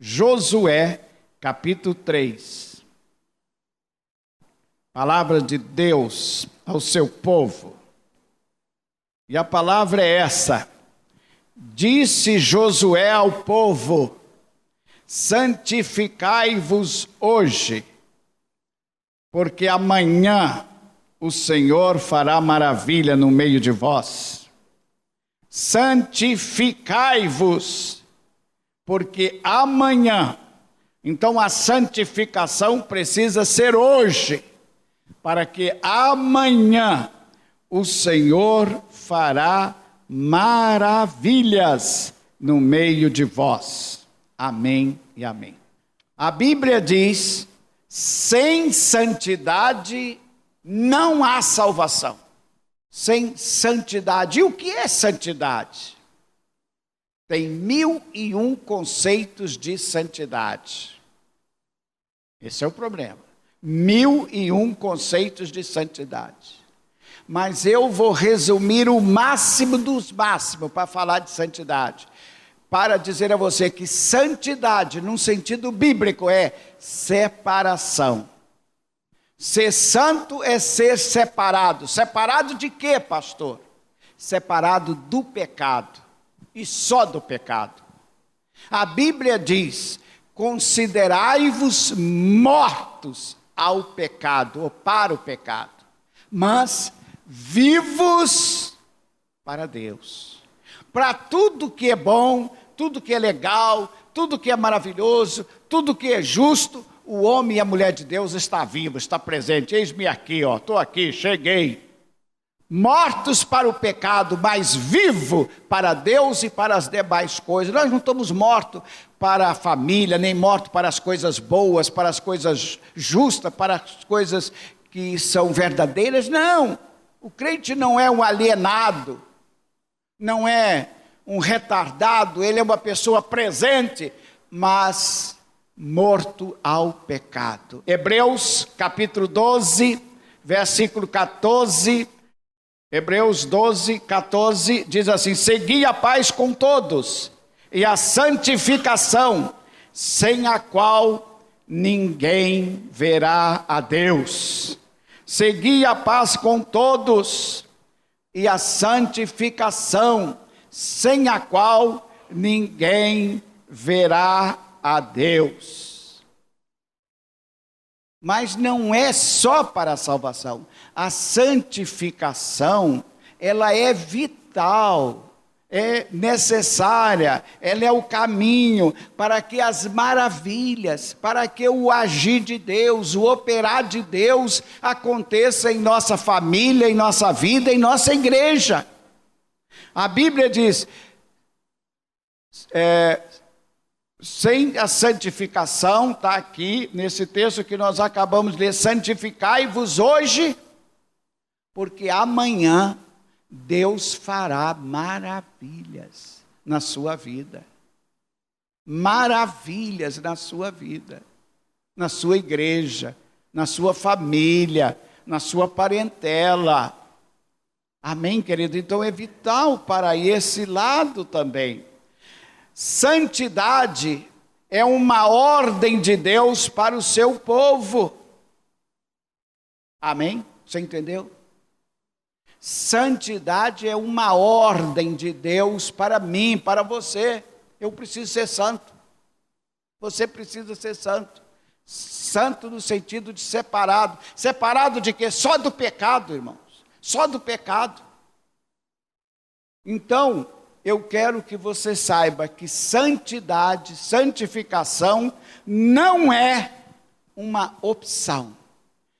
Josué, capítulo 3. Palavra de Deus ao seu povo. E a palavra é essa: disse Josué ao povo: santificai-vos hoje, porque amanhã o Senhor fará maravilha no meio de vós. Santificai-vos, porque amanhã. Então a santificação precisa ser hoje, para que amanhã o Senhor fará maravilhas no meio de vós. Amém e amém. A Bíblia diz: sem santidade não há salvação. Sem santidade. E o que é santidade? Tem 1001 conceitos de santidade. Esse é o problema. 1001 conceitos de santidade. Mas eu vou resumir o máximo dos máximos para falar de santidade. Para dizer a você que santidade, num sentido bíblico, é separação. Ser santo é ser separado. Separado de quê, pastor? Separado do pecado. E só do pecado. A Bíblia diz: considerai-vos mortos ao pecado, ou para o pecado, mas vivos para Deus. Para tudo que é bom, tudo que é legal, tudo que é maravilhoso, tudo que é justo, o homem e a mulher de Deus está vivo, está presente. Eis-me aqui, estou aqui, cheguei. Mortos para o pecado, mas vivo para Deus e para as demais coisas. Nós não estamos mortos para a família, nem mortos para as coisas boas, para as coisas justas, para as coisas que são verdadeiras. Não, o crente não é um alienado, não é um retardado, ele é uma pessoa presente, mas morto ao pecado. Hebreus capítulo 12, versículo 14... Hebreus 12, 14, diz assim: segui a paz com todos e a santificação, sem a qual ninguém verá a Deus. Segui a paz com todos e a santificação, sem a qual ninguém verá a Deus. Mas não é só para a salvação. A santificação, ela é vital, é necessária, ela é o caminho para que as maravilhas, para que o agir de Deus, o operar de Deus aconteça em nossa família, em nossa vida, em nossa igreja. A Bíblia diz: sem a santificação, está aqui nesse texto que nós acabamos de ler: santificai-vos hoje, porque amanhã Deus fará maravilhas na sua vida. Maravilhas na sua vida, na sua igreja, na sua família, na sua parentela. Amém, querido? Então é vital para esse lado também. Santidade é uma ordem de Deus para o seu povo. Amém? Você entendeu? Santidade é uma ordem de Deus para mim, para você. Eu preciso ser santo. Você precisa ser santo. Santo no sentido de separado. Separado de quê? Só do pecado, irmãos. Só do pecado. Então, eu quero que você saiba que santidade, santificação, não é uma opção.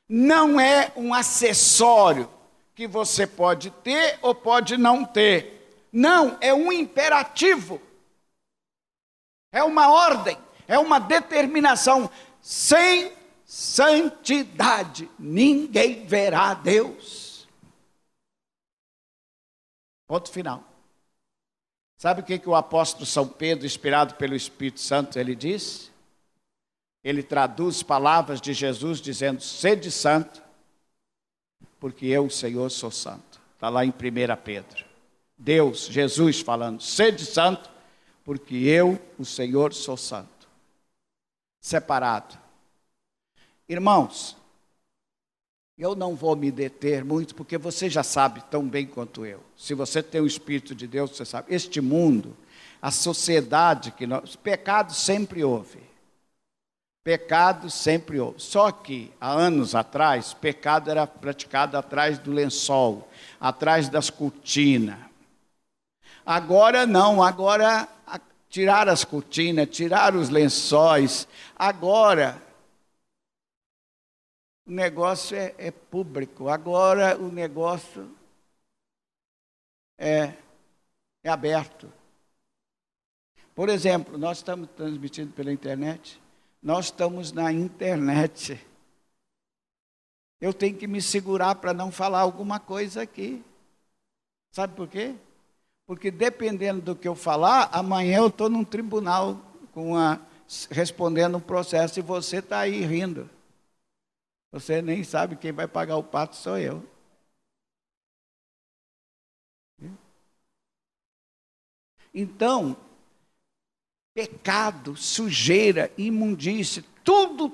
Não é um acessório que você pode ter ou pode não ter. Não, é um imperativo. É uma ordem, é uma determinação. Sem santidade, ninguém verá a Deus. Ponto final. Sabe o que o apóstolo São Pedro, inspirado pelo Espírito Santo, ele diz? Ele traduz palavras de Jesus dizendo: sede santo, porque eu, o Senhor, sou santo. Está lá em 1 Pedro. Deus, Jesus falando: sede santo, porque eu, o Senhor, sou santo. separado. Irmãos, eu não vou me deter muito, porque você já sabe tão bem quanto eu. Se você tem o Espírito de Deus, você sabe. Este mundo, a sociedade que nós... Pecado sempre houve. Pecado sempre houve. Só que, há anos atrás, pecado era praticado atrás do lençol, atrás das cortinas. Agora não, agora tirar as cortinas, tirar os lençóis. Agora, o negócio é público. Agora o negócio é aberto. Por exemplo, nós estamos transmitindo pela internet. Nós estamos na internet. Eu tenho que me segurar para não falar alguma coisa aqui. Sabe por quê? Porque dependendo do que eu falar, amanhã eu estou num tribunal respondendo um processo e você está aí rindo. Você nem sabe quem vai pagar o pato, sou eu. Então, pecado, sujeira, imundície, tudo.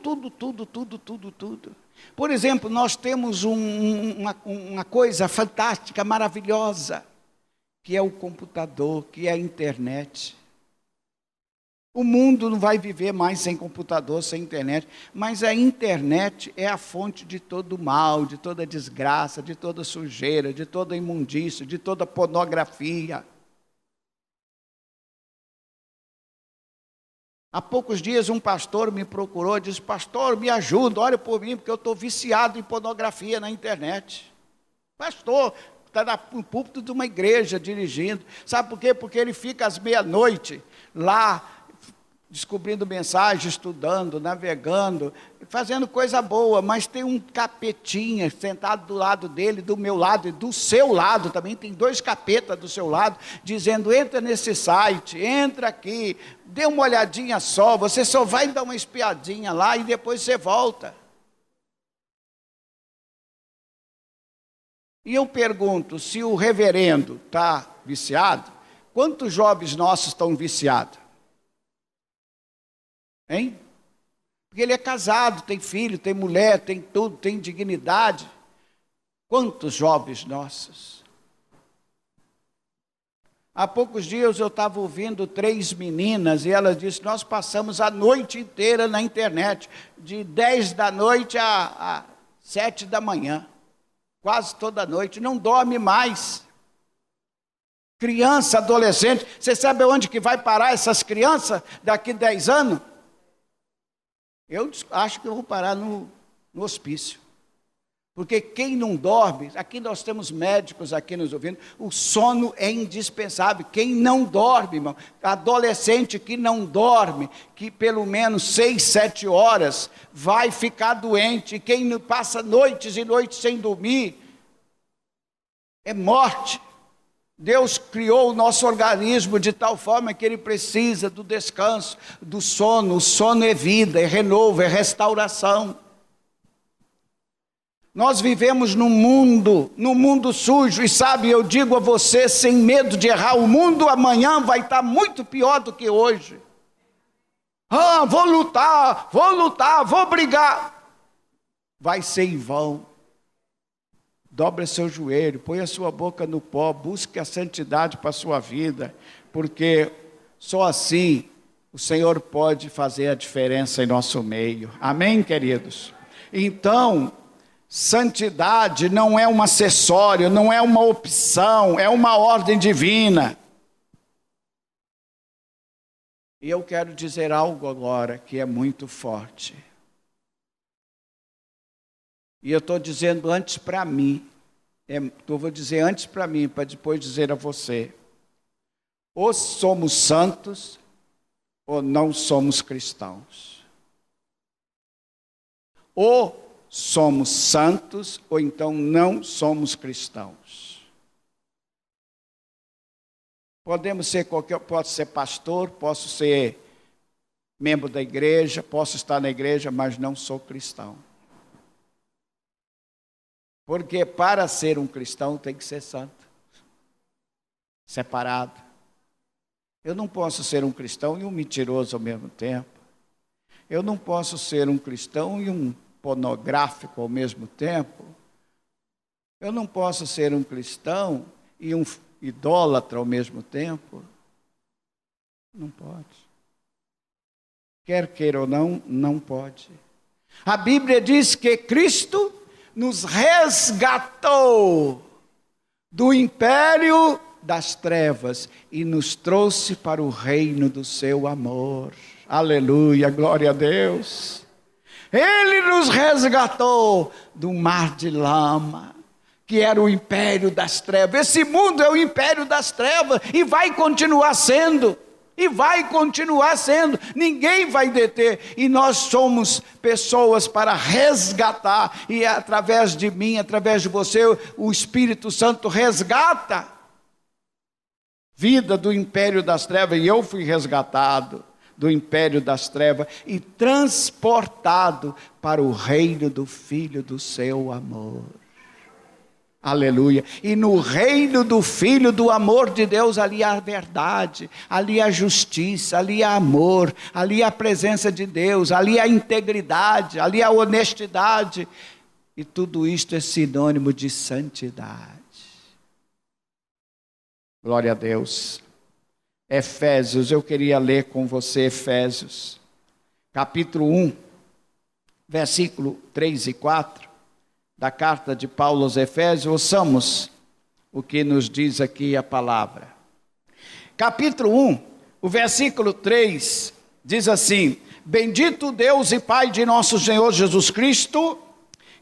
Por exemplo, nós temos uma coisa fantástica, maravilhosa, que é o computador, que é a internet. O mundo não vai viver mais sem computador, sem internet, mas a internet é a fonte de todo o mal, de toda desgraça, de toda sujeira, de toda imundície, de toda pornografia. Há poucos dias um pastor me procurou e disse: pastor, me ajuda, ore por mim, porque eu estou viciado em pornografia na internet. Pastor, está no púlpito de uma igreja dirigindo. Sabe por quê? Porque ele fica às meia-noite lá, descobrindo mensagem, estudando, navegando, fazendo coisa boa, mas tem um capetinha sentado do lado dele, do meu lado e do seu lado também, tem 2 capetas do seu lado, dizendo: entra nesse site, entra aqui, dê uma olhadinha só, você só vai dar uma espiadinha lá e depois você volta. E eu pergunto, se o reverendo está viciado, quantos jovens nossos estão viciados? Hein? Porque ele é casado, tem filho, tem mulher, tem tudo, tem dignidade. Quantos jovens nossos? Há poucos dias eu estava ouvindo 3 meninas e elas disseram: nós passamos a noite inteira na internet, de 10 da noite a 7 da manhã, quase toda noite, não dorme mais. Criança, adolescente, você sabe onde que vai parar essas crianças daqui 10 anos? Eu acho que eu vou parar no hospício. Porque quem não dorme, aqui nós temos médicos aqui nos ouvindo, o sono é indispensável. Quem não dorme, irmão, adolescente que não dorme, que pelo menos 6, 7 horas, vai ficar doente. Quem passa noites e noites sem dormir, é morte. Deus criou o nosso organismo de tal forma que ele precisa do descanso, do sono. O sono é vida, é renovo, é restauração. Nós vivemos num mundo sujo, e sabe, eu digo a você, sem medo de errar, o mundo amanhã vai estar muito pior do que hoje. Vou lutar, vou brigar. Vai ser em vão. Dobre seu joelho, põe a sua boca no pó, busque a santidade para a sua vida, porque só assim o Senhor pode fazer a diferença em nosso meio. Amém, queridos? Então, santidade não é um acessório, não é uma opção, é uma ordem divina. E eu quero dizer algo agora que é muito forte. E eu estou dizendo antes para mim, eu vou dizer antes para mim, para depois dizer a você. Ou somos santos, ou não somos cristãos. Ou somos santos, ou então não somos cristãos. Posso ser pastor, posso ser membro da igreja, posso estar na igreja, mas não sou cristão. Porque para ser um cristão tem que ser santo, separado. Eu não posso ser um cristão e um mentiroso ao mesmo tempo. Eu não posso ser um cristão e um pornográfico ao mesmo tempo. Eu não posso ser um cristão e um idólatra ao mesmo tempo. Não pode. Quer queira ou não, não pode. A Bíblia diz que Cristo nos resgatou do império das trevas e nos trouxe para o reino do seu amor. Aleluia, glória a Deus. Ele nos resgatou do mar de lama, que era o império das trevas. Esse mundo é o império das trevas e vai continuar sendo. E vai continuar sendo, ninguém vai deter, e nós somos pessoas para resgatar, e através de mim, através de você, o Espírito Santo resgata vida do império das trevas, e eu fui resgatado do império das trevas, e transportado para o reino do Filho do seu amor. Aleluia. E no reino do Filho do amor de Deus, ali há a verdade, ali há a justiça, ali há amor, ali há a presença de Deus, ali há a integridade, ali há a honestidade. E tudo isto é sinônimo de santidade. Glória a Deus. Efésios, eu queria ler com você Efésios, capítulo 1, versículo 3 e 4. Da carta de Paulo aos Efésios, ouçamos o que nos diz aqui a palavra. Capítulo 1, o versículo 3, diz assim: Bendito Deus e Pai de nosso Senhor Jesus Cristo,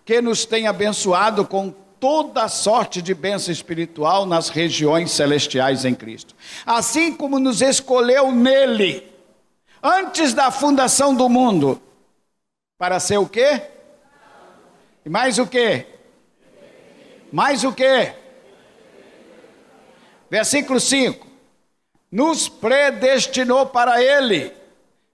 que nos tem abençoado com toda sorte de bênção espiritual nas regiões celestiais em Cristo. Assim como nos escolheu nele, antes da fundação do mundo, para ser o quê? E mais o quê? Mais o quê? Versículo 5. Nos predestinou para Ele,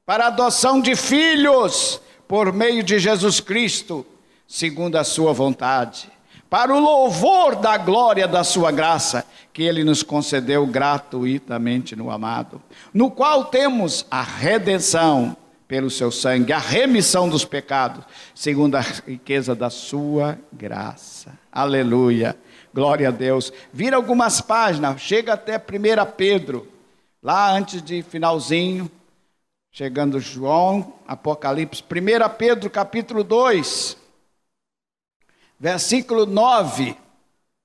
para a adoção de filhos, por meio de Jesus Cristo, segundo a sua vontade, para o louvor da glória da sua graça, que Ele nos concedeu gratuitamente no amado, no qual temos a redenção, pelo seu sangue, a remissão dos pecados, segundo a riqueza da sua graça. Aleluia, glória a Deus. Vira algumas páginas, chega até 1 Pedro, lá antes de finalzinho, chegando João, Apocalipse, 1 Pedro capítulo 2, versículo 9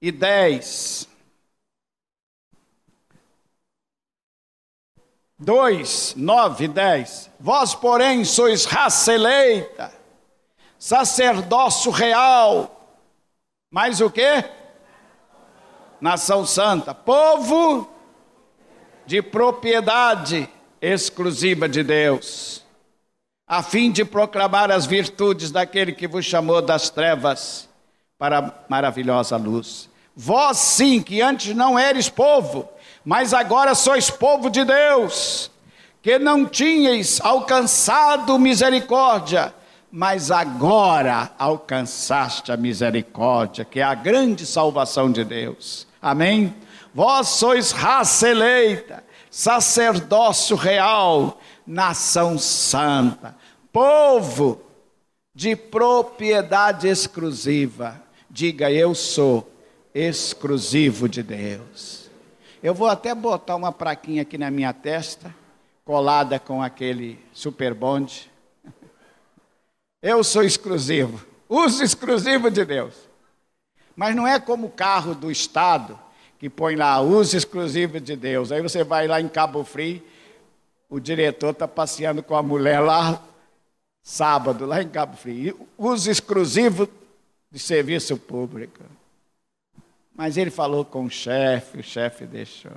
e 10. 2, 9 e 10. Vós, porém, sois raça eleita, sacerdócio real, mais o quê? Nação santa, povo de propriedade exclusiva de Deus, a fim de proclamar as virtudes daquele que vos chamou das trevas para a maravilhosa luz. Vós sim, que antes não eres povo, mas agora sois povo de Deus, que não tinhais alcançado misericórdia, mas agora alcançaste a misericórdia, que é a grande salvação de Deus. Amém? Vós sois raça eleita, sacerdócio real, nação santa, povo de propriedade exclusiva. Diga, eu sou exclusivo de Deus. Eu vou até botar uma plaquinha aqui na minha testa, colada com aquele super bonde. Eu sou exclusivo, uso exclusivo de Deus. Mas não é como o carro do Estado, que põe lá, uso exclusivo de Deus. Aí você vai lá em Cabo Frio, o diretor está passeando com a mulher lá, sábado, lá em Cabo Frio. Uso exclusivo de serviço público. Mas ele falou com o chefe deixou.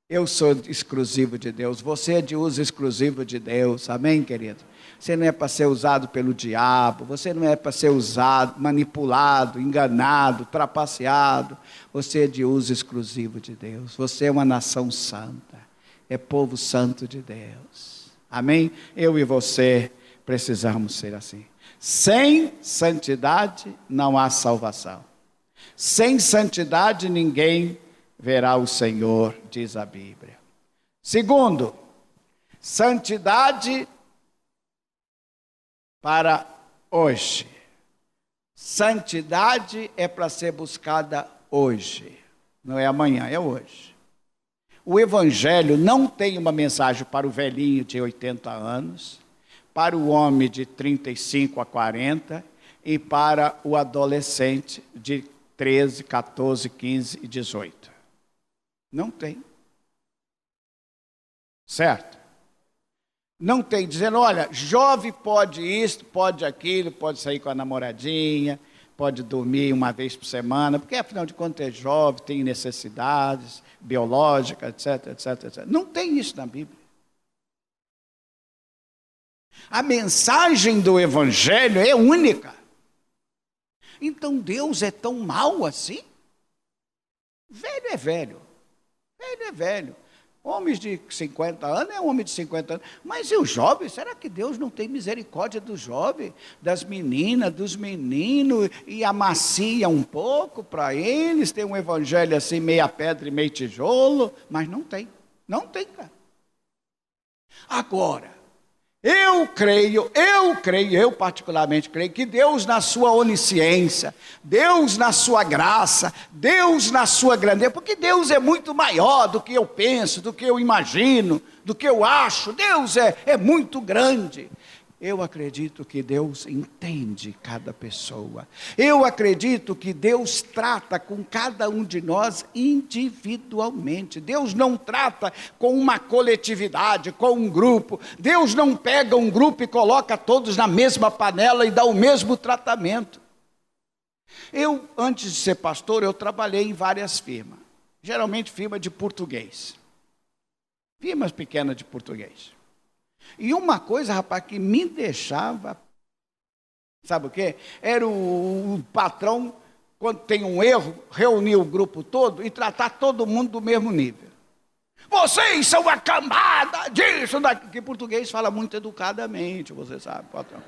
Eu sou exclusivo de Deus, você é de uso exclusivo de Deus, amém, querido? Você não é para ser usado pelo diabo, você não é para ser usado, manipulado, enganado, trapaceado. Você é de uso exclusivo de Deus, você é uma nação santa, é povo santo de Deus, amém? Eu e você precisamos ser assim. Sem santidade não há salvação. Sem santidade ninguém verá o Senhor, diz a Bíblia. Segundo, santidade para hoje. Santidade é para ser buscada hoje. Não é amanhã, é hoje. O Evangelho não tem uma mensagem para o velhinho de 80 anos, para o homem de 35 a 40 e para o adolescente de 13, 14, 15 e 18. Não tem. Certo? Não tem, dizendo, olha, jovem pode isso, pode aquilo, pode sair com a namoradinha, pode dormir uma vez por semana, porque afinal de contas é jovem, tem necessidades biológicas, etc, etc, etc. Não tem isso na Bíblia. A mensagem do Evangelho é única. Então Deus é tão mau assim? Velho é velho. Velho é velho. Homens de 50 anos é homem de 50 anos. Mas e os jovens? Será que Deus não tem misericórdia dos jovens, das meninas, dos meninos, e amacia um pouco para eles? Tem um evangelho assim, meia pedra e meio tijolo? Mas não tem. Não tem, cara. Agora, eu particularmente creio que Deus na sua onisciência, Deus na sua graça, Deus na sua grandeza, porque Deus é muito maior do que eu penso, do que eu imagino, do que eu acho. Deus é muito grande. Eu acredito que Deus entende cada pessoa. Eu acredito que Deus trata com cada um de nós individualmente. Deus não trata com uma coletividade, com um grupo. Deus não pega um grupo e coloca todos na mesma panela e dá o mesmo tratamento. Eu, antes de ser pastor, eu trabalhei em várias firmas. Geralmente firma de português. Firmas pequenas de português. E uma coisa, rapaz, que me deixava, sabe o quê? Era o patrão, quando tem um erro, reunir o grupo todo e tratar todo mundo do mesmo nível. Vocês são a cambada disso, daquilo, que português fala muito educadamente, você sabe, patrão.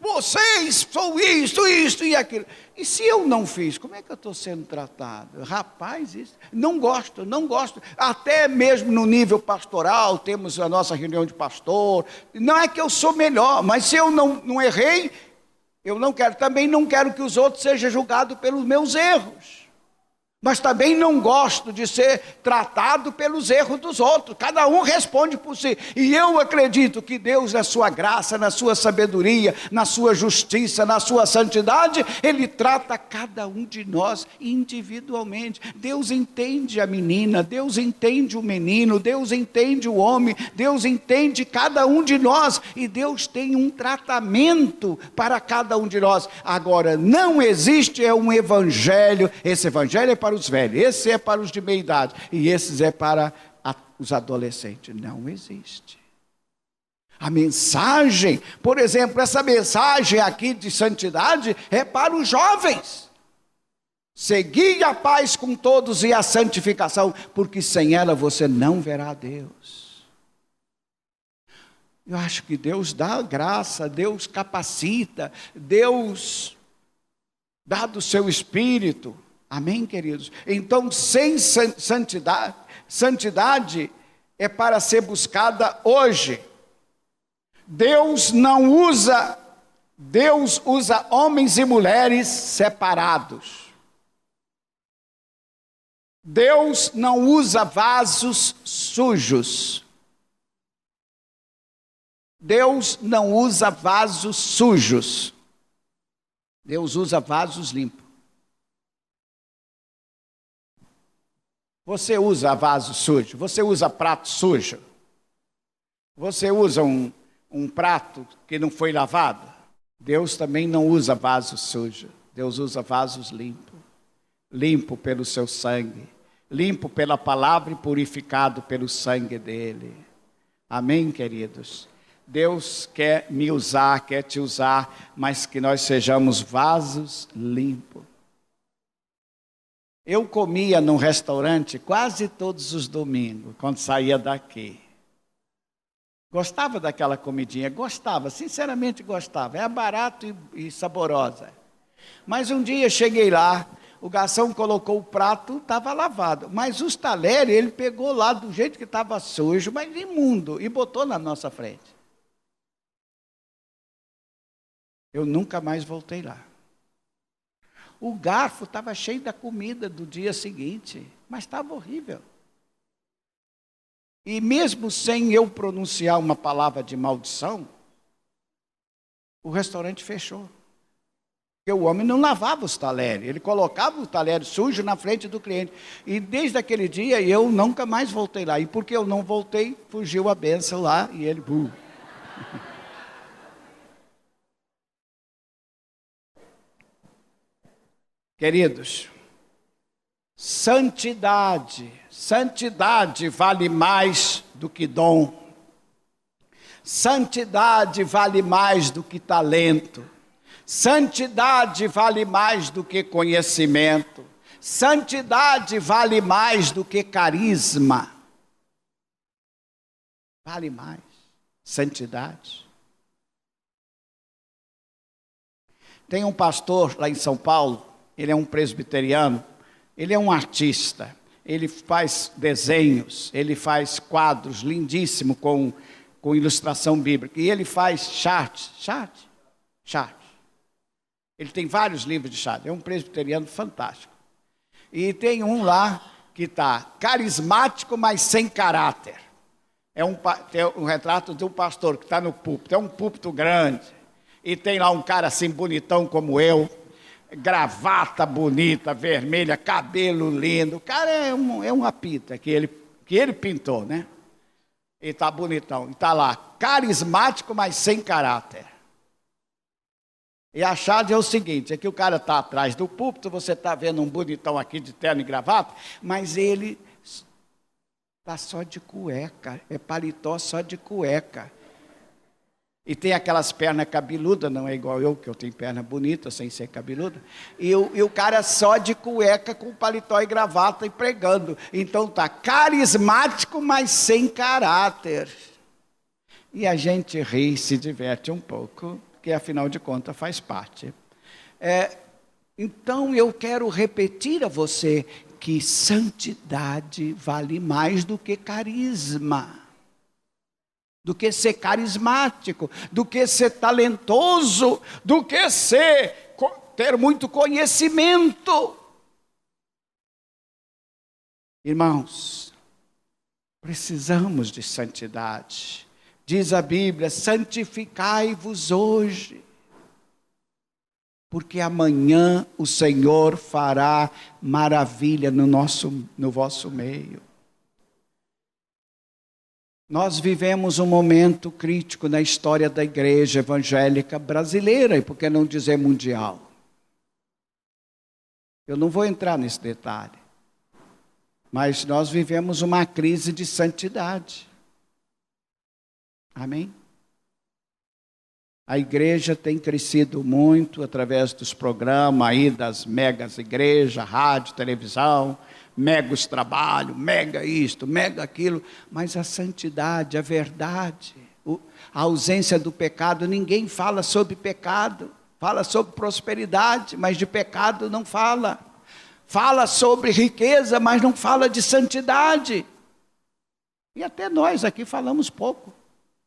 Vocês são isso e aquilo. E se eu não fiz, como é que eu estou sendo tratado? Rapaz, isso, não gosto. Até mesmo no nível pastoral, temos a nossa reunião de pastor. Não é que eu sou melhor, mas se eu não errei, eu também não quero que os outros sejam julgados pelos meus erros. Mas também não gosto de ser tratado pelos erros dos outros. Cada um responde por si. E eu acredito que Deus, na sua graça, na sua sabedoria, na sua justiça, na sua santidade, Ele trata cada um de nós individualmente. Deus entende a menina, Deus entende o menino, Deus entende o homem, Deus entende cada um de nós. E Deus tem um tratamento para cada um de nós. Agora, não existe um evangelho, esse evangelho é para os velhos, esse é para os de meia idade, e esses é para os adolescentes. Não existe. A mensagem, por exemplo, essa mensagem aqui de santidade é para os jovens. Segui a paz com todos e a santificação, porque sem ela você não verá Deus. Eu acho que Deus dá graça, Deus capacita, Deus dá do seu Espírito. Amém, queridos? Então, sem santidade é para ser buscada hoje. Deus usa homens e mulheres separados. Deus não usa vasos sujos. Deus não usa vasos sujos. Deus usa vasos limpos. Você usa vaso sujo? Você usa prato sujo? Você usa um prato que não foi lavado? Deus também não usa vaso sujo. Deus usa vasos limpos. Limpo pelo seu sangue. Limpo pela palavra e purificado pelo sangue dele. Amém, queridos? Deus quer me usar, quer te usar, mas que nós sejamos vasos limpos. Eu comia num restaurante quase todos os domingos, quando saía daqui. Gostava daquela comidinha, gostava, sinceramente gostava. Era barato e saborosa. Mas um dia cheguei lá, o garçom colocou o prato, estava lavado. Mas os talheres, ele pegou lá do jeito que estava sujo, mas imundo, e botou na nossa frente. Eu nunca mais voltei lá. O garfo estava cheio da comida do dia seguinte, mas estava horrível. E mesmo sem eu pronunciar uma palavra de maldição, o restaurante fechou. Porque o homem não lavava os talheres, ele colocava o talher sujo na frente do cliente. E desde aquele dia eu nunca mais voltei lá. E porque eu não voltei, fugiu a bênção lá e ele... Queridos, santidade vale mais do que dom. Santidade vale mais do que talento. Santidade vale mais do que conhecimento. Santidade vale mais do que carisma. Vale mais. Santidade. Tem um pastor lá em São Paulo, ele é um presbiteriano, ele é um artista, ele faz desenhos, ele faz quadros lindíssimos com ilustração bíblica, e ele faz chart. Ele tem vários livros de chart, é um presbiteriano fantástico. E tem um lá que está carismático, mas sem caráter. Tem um retrato de um pastor que está no púlpito, é um púlpito grande, e tem lá um cara assim bonitão como eu, gravata bonita, vermelha, cabelo lindo. O cara é uma pita que ele pintou, né? E está bonitão. E está lá, carismático, mas sem caráter. E a chave é o seguinte, é que o cara está atrás do púlpito, você está vendo um bonitão aqui de terno e gravata, mas ele está só de cueca, é paletó só de cueca. E tem aquelas pernas cabeludas, não é igual eu, que eu tenho perna bonita, sem ser cabeluda. E o cara só de cueca, com paletó e gravata e pregando. Então tá carismático, mas sem caráter. E a gente ri, se diverte um pouco, porque afinal de contas faz parte. Então eu quero repetir a você que santidade vale mais do que carisma. Do que ser carismático, do que ser talentoso, do que ter muito conhecimento. Irmãos, precisamos de santidade. Diz a Bíblia, santificai-vos hoje, porque amanhã o Senhor fará maravilha no vosso meio. Nós vivemos um momento crítico na história da igreja evangélica brasileira, e por que não dizer mundial? Eu não vou entrar nesse detalhe, mas nós vivemos uma crise de santidade. Amém? A igreja tem crescido muito através dos programas aí, das megas igrejas, rádio, televisão, megos trabalho, mega isto, mega aquilo, mas a santidade, a verdade, a ausência do pecado, ninguém fala sobre pecado, fala sobre prosperidade, mas de pecado não fala. Fala sobre riqueza, mas não fala de santidade. E até nós aqui falamos pouco.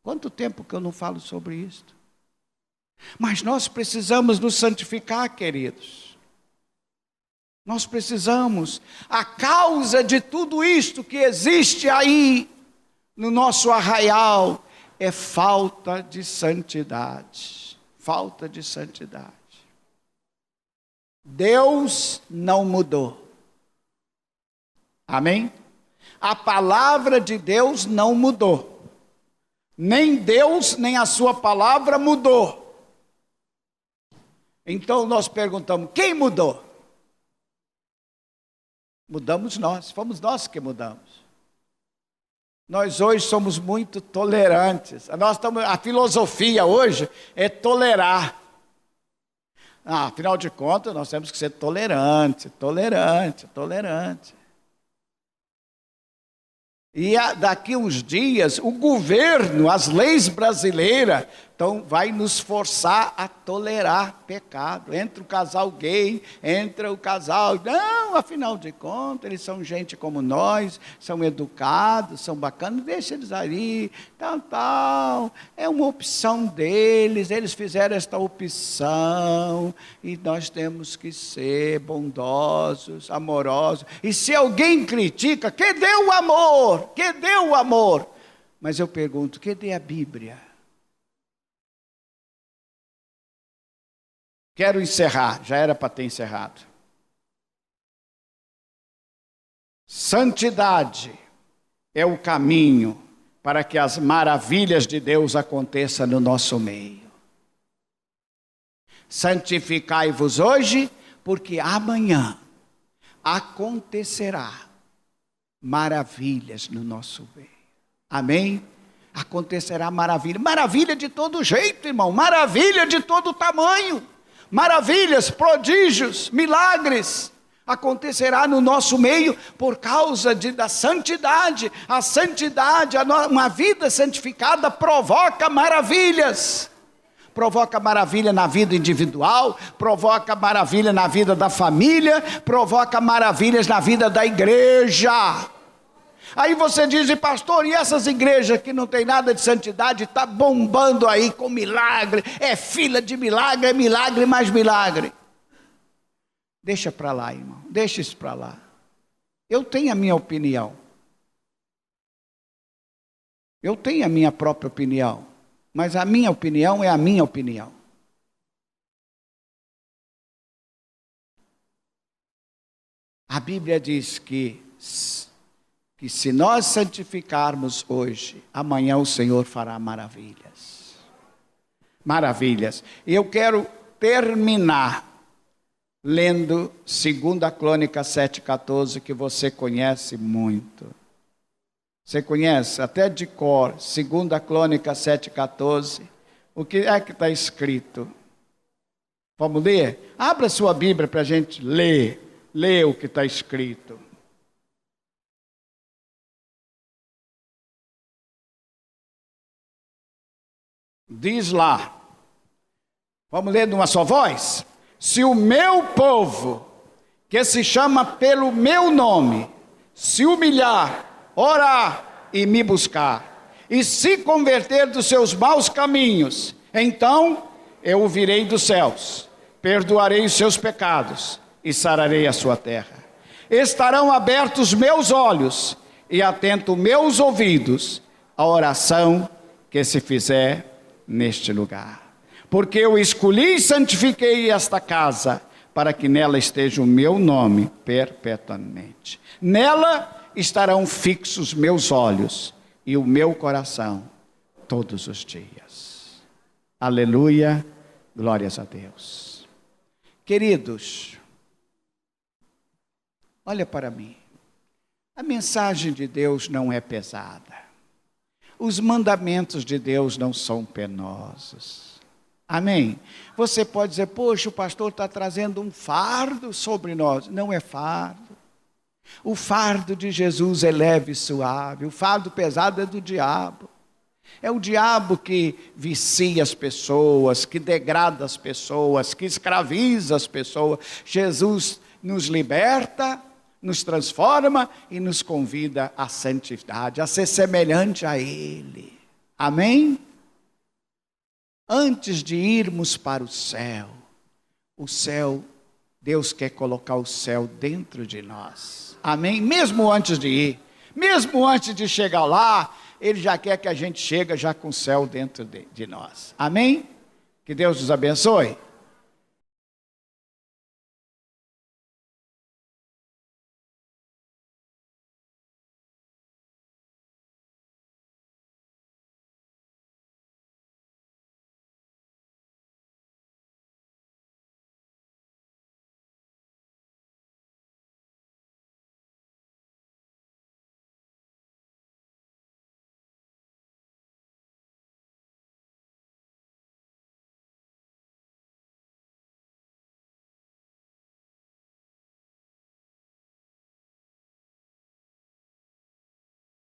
Quanto tempo que eu não falo sobre isso? Mas nós precisamos nos santificar, queridos. Nós precisamos. A causa de tudo isto que existe aí no nosso arraial é falta de santidade. Falta de santidade. Deus não mudou. Amém? A palavra de Deus não mudou. Nem Deus, nem a sua palavra mudou. Então nós perguntamos, quem mudou? Mudamos nós, fomos nós que mudamos. Nós hoje somos muito tolerantes. A filosofia hoje é tolerar. Afinal de contas, nós temos que ser tolerante. E daqui uns dias, o governo, as leis brasileiras, Então vai nos forçar a tolerar pecado. Entra o casal gay, entra o casal... Não, afinal de contas, eles são gente como nós, são educados, são bacanas, deixa eles ali, tal. É uma opção deles, eles fizeram esta opção, e nós temos que ser bondosos, amorosos. E se alguém critica, cadê o amor? Cadê o amor? Mas eu pergunto, cadê a Bíblia? Quero encerrar, já era para ter encerrado. Santidade é o caminho para que as maravilhas de Deus aconteçam no nosso meio. Santificai-vos hoje, porque amanhã acontecerá maravilhas no nosso meio. Amém? Acontecerá maravilha. Maravilha de todo jeito, irmão. Maravilha de todo tamanho. Maravilhas, prodígios, milagres acontecerá no nosso meio por causa da santidade. A santidade, uma vida santificada provoca maravilhas. Provoca maravilha na vida individual, provoca maravilha na vida da família, provoca maravilhas na vida da igreja. Aí você diz, pastor, e essas igrejas que não tem nada de santidade, está bombando aí com milagre, é fila de milagre, é milagre mais milagre. Deixa para lá, irmão, deixa isso para lá. Eu tenho a minha opinião. Eu tenho a minha própria opinião, mas a minha opinião é a minha opinião. A Bíblia diz que se nós santificarmos hoje, amanhã o Senhor fará maravilhas. Maravilhas. E eu quero terminar lendo 2 Crônicas 7,14, que você conhece muito. Você conhece até de cor, 2 Crônicas 7,14. O que é que está escrito? Vamos ler? Abra sua Bíblia para a gente ler. Ler o que está escrito. Diz lá, vamos ler de uma só voz? Se o meu povo, que se chama pelo meu nome, se humilhar, orar e me buscar, e se converter dos seus maus caminhos, então eu o virei dos céus, perdoarei os seus pecados e sararei a sua terra. Estarão abertos meus olhos e atentos meus ouvidos à oração que se fizer neste lugar. Porque eu escolhi e santifiquei esta casa, para que nela esteja o meu nome perpetuamente. Nela estarão fixos meus olhos e o meu coração todos os dias. Aleluia, glórias a Deus. Queridos, olha para mim. A mensagem de Deus não é pesada. Os mandamentos de Deus não são penosos. Amém? Você pode dizer, poxa, o pastor está trazendo um fardo sobre nós. Não é fardo. O fardo de Jesus é leve e suave. O fardo pesado é do diabo. É o diabo que vicia as pessoas, que degrada as pessoas, que escraviza as pessoas. Jesus nos liberta, nos transforma e nos convida à santidade, a ser semelhante a Ele. Amém? Antes de irmos para o céu, Deus quer colocar o céu dentro de nós. Amém? Mesmo antes de ir, mesmo antes de chegar lá, Ele já quer que a gente chegue já com o céu dentro de nós. Amém? Que Deus nos abençoe.